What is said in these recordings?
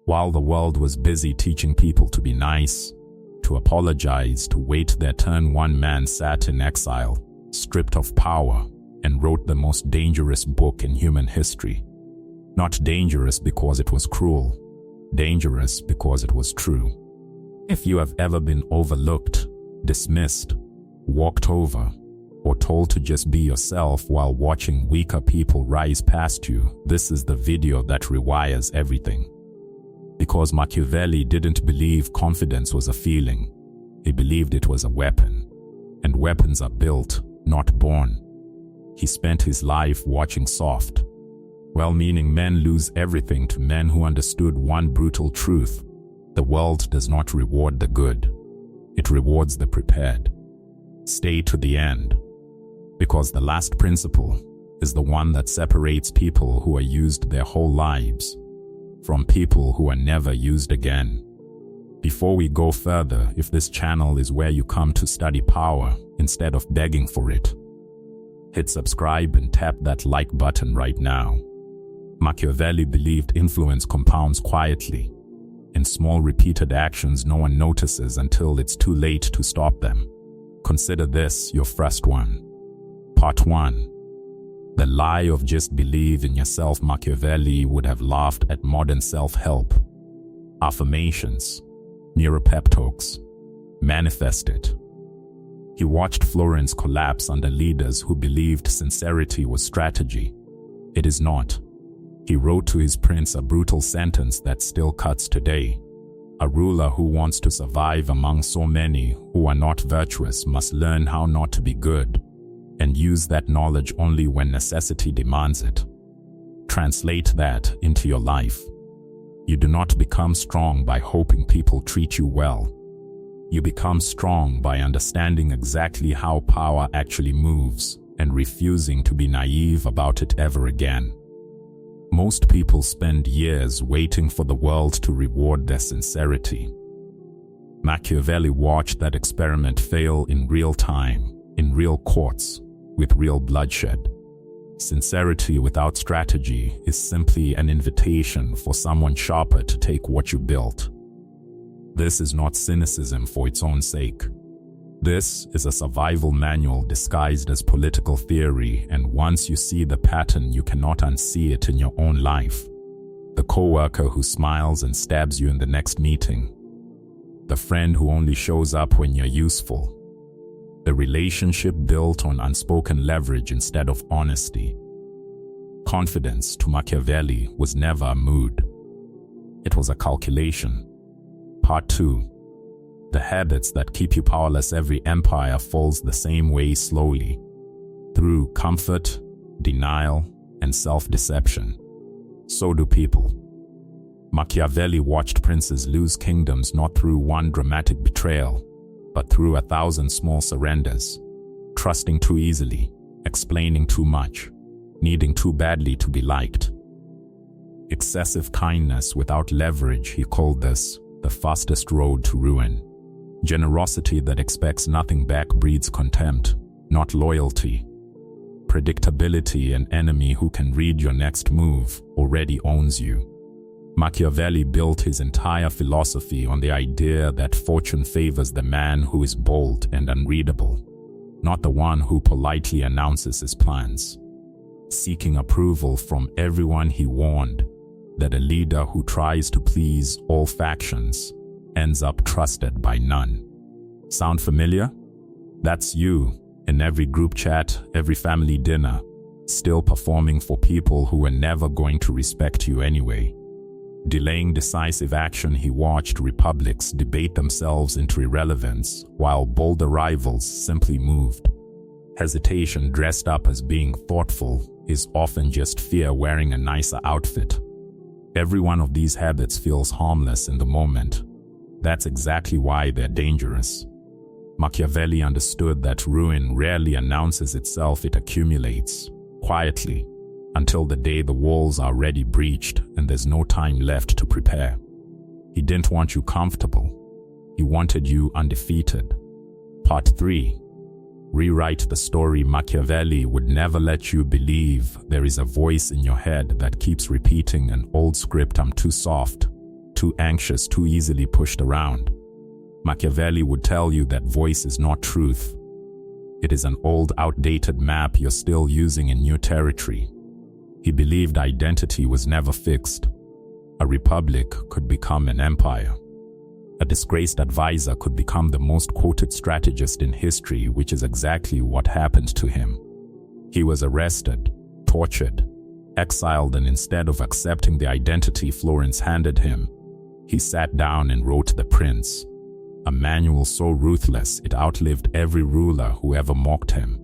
While the world was busy teaching people to be nice, to apologize, to wait their turn, one man sat in exile, stripped of power, and wrote the most dangerous book in human history. Not dangerous because it was cruel, dangerous because it was true. If you have ever been overlooked, dismissed, walked over, or told to just be yourself while watching weaker people rise past you, this is the video that rewires everything. Because Machiavelli didn't believe confidence was a feeling, he believed it was a weapon. And weapons are built, not born. He spent his life watching soft, well-meaning men lose everything to men who understood one brutal truth: the world does not reward the good, it rewards the prepared. Stay to the end, because the last principle is the one that separates people who are used their whole lives from people who are never used again. Before we go further, if this channel is where you come to study power instead of begging for it, hit subscribe and tap that like button right now. Machiavelli believed influence compounds quietly, in small repeated actions no one notices until it's too late to stop them. Consider this your first one. Part 1. The lie of just believe in yourself. Machiavelli would have laughed at modern self-help. Affirmations, mirror pep talks, manifest it. He watched Florence collapse under leaders who believed sincerity was strategy. It is not. He wrote to his prince a brutal sentence that still cuts today. A ruler who wants to survive among so many who are not virtuous must learn how not to be good, and use that knowledge only when necessity demands it. Translate that into your life. You do not become strong by hoping people treat you well. You become strong by understanding exactly how power actually moves and refusing to be naive about it ever again. Most people spend years waiting for the world to reward their sincerity. Machiavelli watched that experiment fail in real time, in real courts, with real bloodshed. Sincerity without strategy is simply an invitation for someone sharper to take what you built. This is not cynicism for its own sake. This is a survival manual disguised as political theory, and once you see the pattern, you cannot unsee it in your own life. The coworker who smiles and stabs you in the next meeting. The friend who only shows up when you're useful. The relationship built on unspoken leverage instead of honesty. Confidence, to Machiavelli, was never a mood. It was a calculation. Part 2. The habits that keep you powerless. Every empire falls the same way, slowly, through comfort, denial, and self-deception. So do people. Machiavelli watched princes lose kingdoms not through one dramatic betrayal, but through 1,000 small surrenders, trusting too easily, explaining too much, needing too badly to be liked. Excessive kindness without leverage, he called this the fastest road to ruin. Generosity that expects nothing back breeds contempt, not loyalty. Predictability, an enemy who can read your next move, already owns you. Machiavelli built his entire philosophy on the idea that fortune favors the man who is bold and unreadable, not the one who politely announces his plans. Seeking approval from everyone, he warned that a leader who tries to please all factions ends up trusted by none. Sound familiar? That's you, in every group chat, every family dinner, still performing for people who were never going to respect you anyway. Delaying decisive action, he watched republics debate themselves into irrelevance, while bolder rivals simply moved. Hesitation dressed up as being thoughtful is often just fear wearing a nicer outfit. Every one of these habits feels harmless in the moment. That's exactly why they're dangerous. Machiavelli understood that ruin rarely announces itself, it accumulates, quietly, until the day the walls are already breached and there's no time left to prepare. He didn't want you comfortable. He wanted you undefeated. Part 3. Rewrite the story. Machiavelli would never let you believe there is a voice in your head that keeps repeating an old script: I'm too soft, too anxious, too easily pushed around. Machiavelli would tell you that voice is not truth. It is an old, outdated map you're still using in new territory. He believed identity was never fixed. A republic could become an empire. A disgraced advisor could become the most quoted strategist in history, which is exactly what happened to him. He was arrested, tortured, exiled, and instead of accepting the identity Florence handed him, he sat down and wrote The Prince, a manual so ruthless it outlived every ruler who ever mocked him.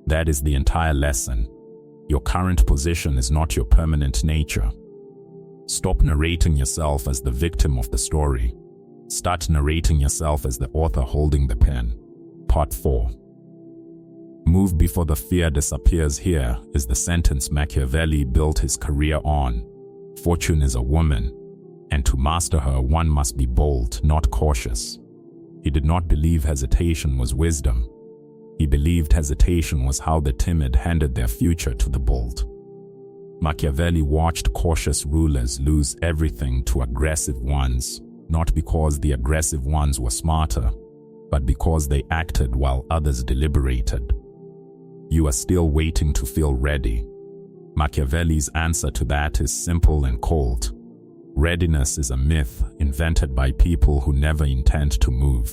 That is the entire lesson. Your current position is not your permanent nature. Stop narrating yourself as the victim of the story. Start narrating yourself as the author holding the pen. Part 4. Move before the fear disappears. Here is the sentence Machiavelli built his career on. Fortune is a woman, and to master her one must be bold, not cautious. He did not believe hesitation was wisdom. He believed hesitation was how the timid handed their future to the bold. Machiavelli watched cautious rulers lose everything to aggressive ones, not because the aggressive ones were smarter, but because they acted while others deliberated. You are still waiting to feel ready. Machiavelli's answer to that is simple and cold. Readiness is a myth invented by people who never intend to move.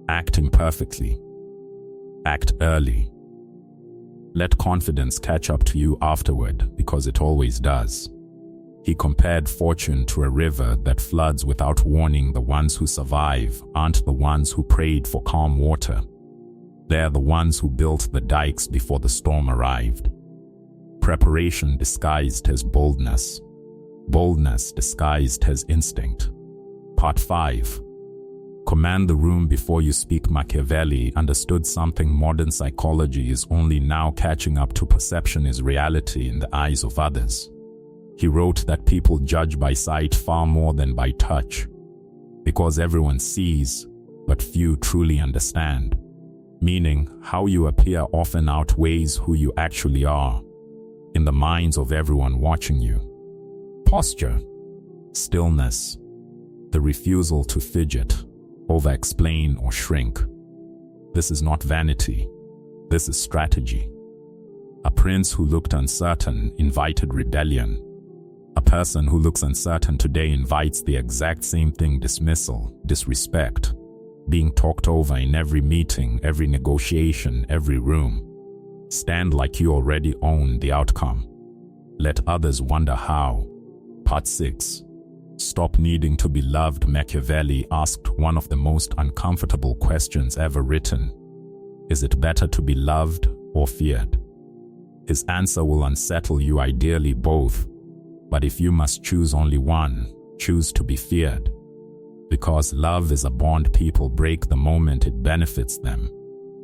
Act imperfectly. Act early. Let confidence catch up to you afterward, because it always does. He compared fortune to a river that floods without warning. The ones who survive aren't the ones who prayed for calm water. They're the ones who built the dikes before the storm arrived. Preparation disguised as boldness. Boldness disguised as instinct. Part 5. Command the room before you speak. Machiavelli understood something modern psychology is only now catching up to. Perception is reality in the eyes of others. He wrote that people judge by sight far more than by touch, because everyone sees, but few truly understand. Meaning, how you appear often outweighs who you actually are, in the minds of everyone watching you. Posture, stillness, the refusal to fidget, over-explain or shrink. This is not vanity, this is strategy. A prince who looked uncertain invited rebellion. A person who looks uncertain today invites the exact same thing: dismissal, disrespect, being talked over in every meeting, every negotiation, every room. Stand like you already own the outcome. Let others wonder how. Part 6. Stop needing to be loved. Machiavelli asked one of the most uncomfortable questions ever written. Is it better to be loved or feared? His answer will unsettle you, ideally both. But if you must choose only one, choose to be feared. Because love is a bond people break the moment it benefits them,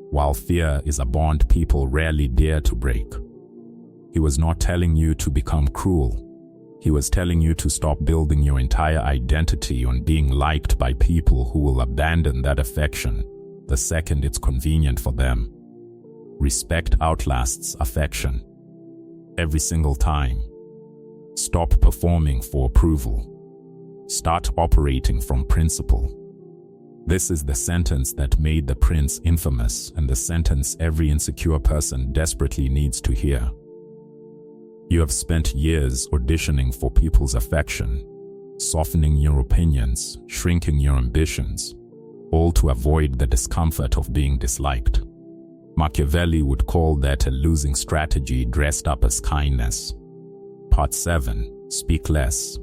while fear is a bond people rarely dare to break. He was not telling you to become cruel. He was telling you to stop building your entire identity on being liked by people who will abandon that affection the second it's convenient for them. Respect outlasts affection. Every single time. Stop performing for approval. Start operating from principle. This is the sentence that made the prince infamous, and the sentence every insecure person desperately needs to hear. You have spent years auditioning for people's affection, softening your opinions, shrinking your ambitions, all to avoid the discomfort of being disliked. Machiavelli would call that a losing strategy dressed up as kindness. Part 7. Speak less.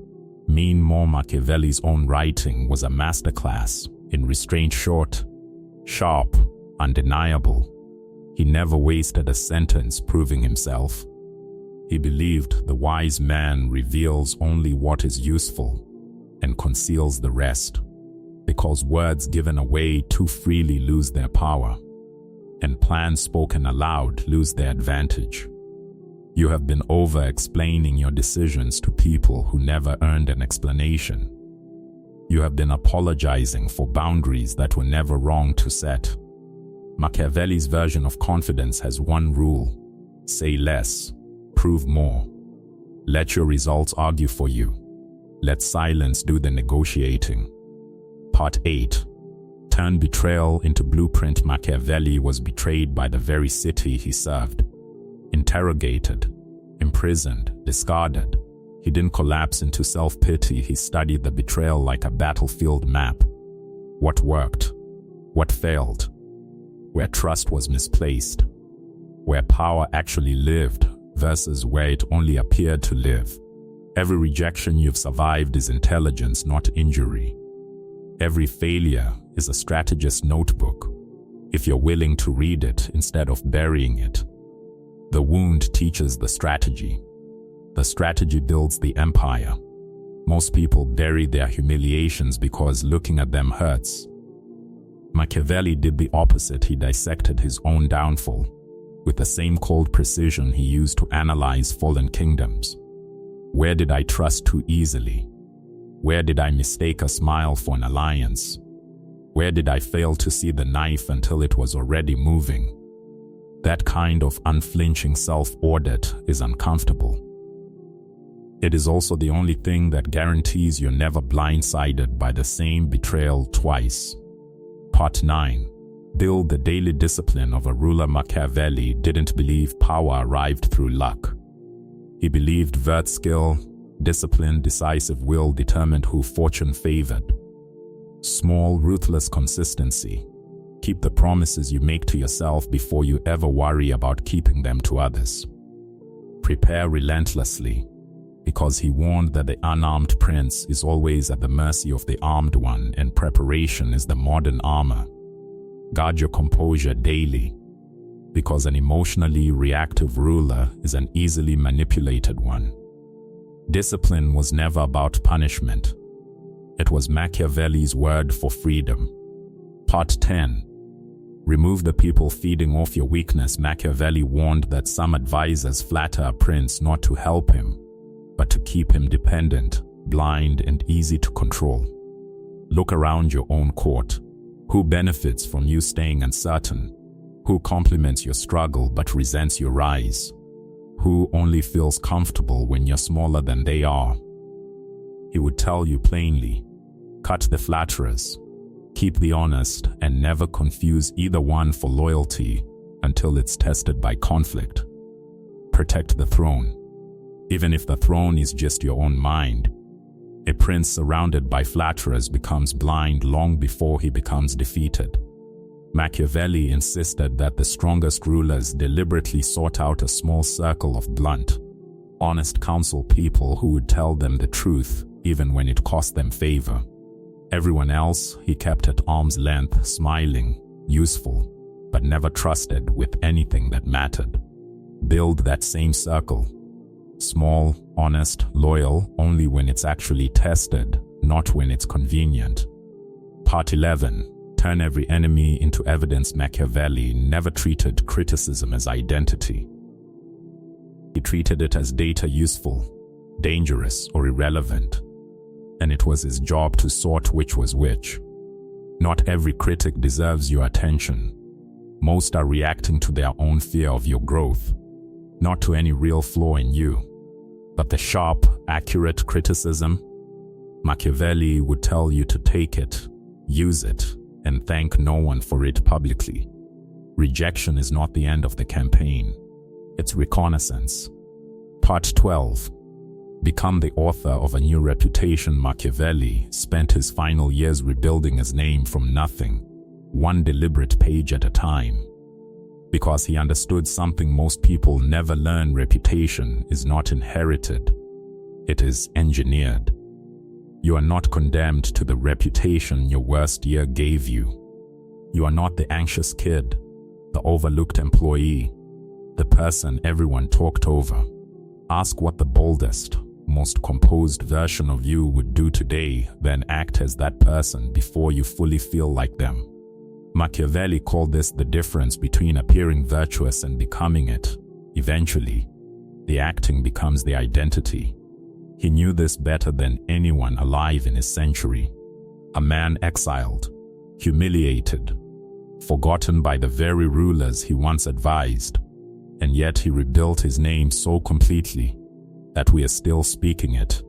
Mean more. Machiavelli's own writing was a masterclass in restraint, short, sharp, undeniable. He never wasted a sentence proving himself. He believed the wise man reveals only what is useful and conceals the rest, because words given away too freely lose their power, and plans spoken aloud lose their advantage. You have been over-explaining your decisions to people who never earned an explanation. You have been apologizing for boundaries that were never wrong to set. Machiavelli's version of confidence has one rule: say less, prove more. Let your results argue for you. Let silence do the negotiating. Part 8. Turn betrayal into blueprint. Machiavelli was betrayed by the very city he served. Interrogated, imprisoned, discarded. He didn't collapse into self-pity. He studied the betrayal like a battlefield map. What worked? What failed? Where trust was misplaced? Where power actually lived versus where it only appeared to live? Every rejection you've survived is intelligence, not injury. Every failure is a strategist's notebook, if you're willing to read it instead of burying it. The wound teaches the strategy. The strategy builds the empire. Most people bury their humiliations because looking at them hurts. Machiavelli did the opposite. He dissected his own downfall with the same cold precision he used to analyze fallen kingdoms. Where did I trust too easily? Where did I mistake a smile for an alliance? Where did I fail to see the knife until it was already moving? That kind of unflinching self-audit is uncomfortable. It is also the only thing that guarantees you're never blindsided by the same betrayal twice. Part 9. Build the daily discipline of a ruler. Machiavelli didn't believe power arrived through luck. He believed virtue, skill, discipline, decisive will determined who fortune favored. Small, ruthless consistency. Keep the promises you make to yourself before you ever worry about keeping them to others. Prepare relentlessly, because he warned that the unarmed prince is always at the mercy of the armed one, and preparation is the modern armor. Guard your composure daily, because an emotionally reactive ruler is an easily manipulated one. Discipline was never about punishment. It was Machiavelli's word for freedom. Part 10. Remove the people feeding off your weakness. Machiavelli warned that some advisors flatter a prince not to help him, but to keep him dependent, blind, and easy to control. Look around your own court. Who benefits from you staying uncertain? Who compliments your struggle but resents your rise? Who only feels comfortable when you're smaller than they are? He would tell you plainly, cut the flatterers, keep the honest, and never confuse either one for loyalty until it's tested by conflict. Protect the throne, even if the throne is just your own mind. A prince surrounded by flatterers becomes blind long before he becomes defeated. Machiavelli insisted that the strongest rulers deliberately sought out a small circle of blunt, honest counsel people who would tell them the truth even when it cost them favor. Everyone else he kept at arm's length, smiling, useful, but never trusted with anything that mattered. Build that same circle. Small, honest, loyal, only when it's actually tested, not when it's convenient. Part 11. Turn every enemy into evidence. Machiavelli never treated criticism as identity. He treated it as data, useful, dangerous, or irrelevant. And it was his job to sort which was which. Not every critic deserves your attention. Most are reacting to their own fear of your growth, not to any real flaw in you. But the sharp, accurate criticism, Machiavelli would tell you to take it, use it, and thank no one for it publicly. Rejection is not the end of the campaign. It's reconnaissance. Part 12. Become the author of a new reputation. Machiavelli spent his final years rebuilding his name from nothing, one deliberate page at a time. Because he understood something most people never learn: reputation is not inherited, it is engineered. You are not condemned to the reputation your worst year gave you. You are not the anxious kid, the overlooked employee, the person everyone talked over. Ask what the boldest, most composed version of you would do today, then act as that person before you fully feel like them. Machiavelli called this the difference between appearing virtuous and becoming it. Eventually, the acting becomes the identity. He knew this better than anyone alive in his century. A man exiled, humiliated, forgotten by the very rulers he once advised, and yet he rebuilt his name so completely that we are still speaking it,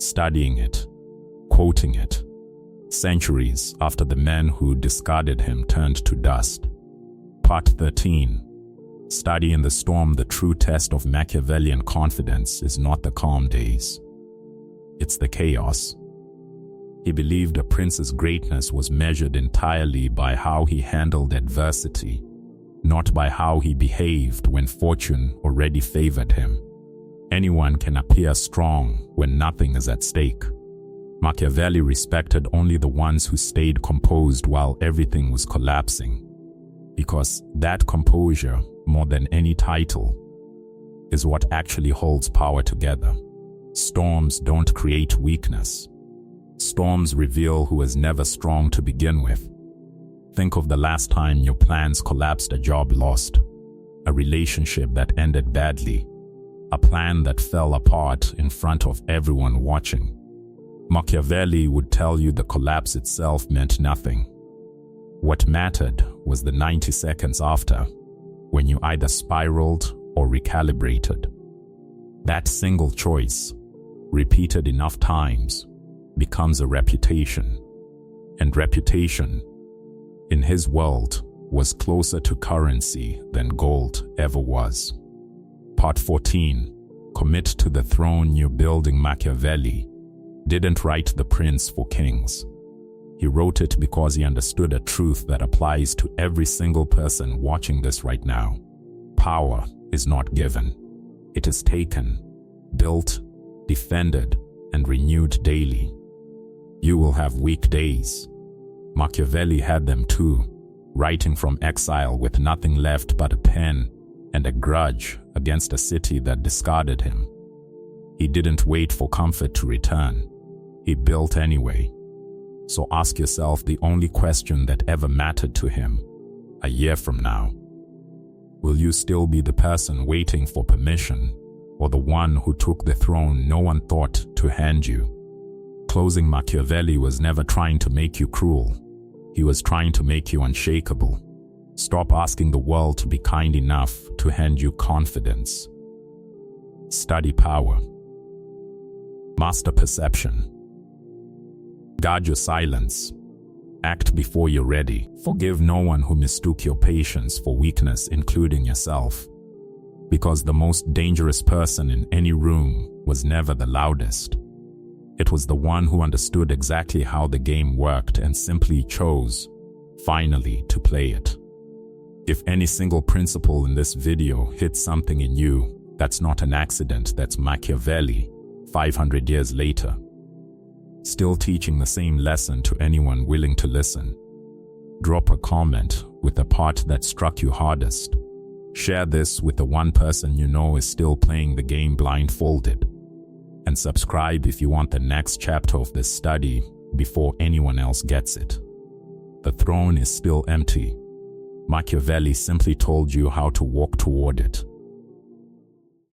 studying it, quoting it, centuries after the men who discarded him turned to dust. Part 13. Study in the storm. The true test of Machiavellian confidence is not the calm days. It's the chaos. He believed a prince's greatness was measured entirely by how he handled adversity, not by how he behaved when fortune already favored him. Anyone can appear strong when nothing is at stake. Machiavelli respected only the ones who stayed composed while everything was collapsing, because that composure, more than any title, is what actually holds power together. Storms don't create weakness. Storms reveal who is never strong to begin with. Think of the last time your plans collapsed, a job lost, a relationship that ended badly, a plan that fell apart in front of everyone watching. Machiavelli would tell you the collapse itself meant nothing. What mattered was the 90 seconds after, when you either spiraled or recalibrated. That single choice, repeated enough times, becomes a reputation. And reputation, in his world, was closer to currency than gold ever was. Part 14. Commit to the throne you're building. Machiavelli didn't write The Prince for Kings. He wrote it because he understood a truth that applies to every single person watching this right now. Power is not given. It is taken, built, defended, and renewed daily. You will have weak days. Machiavelli had them too, writing from exile with nothing left but a pen and a grudge against a city that discarded him. He didn't wait for comfort to return. He built anyway. So ask yourself the only question that ever mattered to him. A year from now, will you still be the person waiting for permission, or the one who took the throne no one thought to hand you? Closing. Machiavelli was never trying to make you cruel. He was trying to make you unshakable. Stop asking the world to be kind enough to hand you confidence. Study power. Master perception. Guard your silence. Act before you're ready. Forgive no one who mistook your patience for weakness, including yourself. Because the most dangerous person in any room was never the loudest. It was the one who understood exactly how the game worked and simply chose, finally, to play it. If any single principle in this video hits something in you, that's not an accident. That's Machiavelli, 500 years later, still teaching the same lesson to anyone willing to listen. Drop a comment with the part that struck you hardest. Share this with the one person you know is still playing the game blindfolded. And subscribe if you want the next chapter of this study before anyone else gets it. The throne is still empty. Machiavelli simply told you how to walk toward it.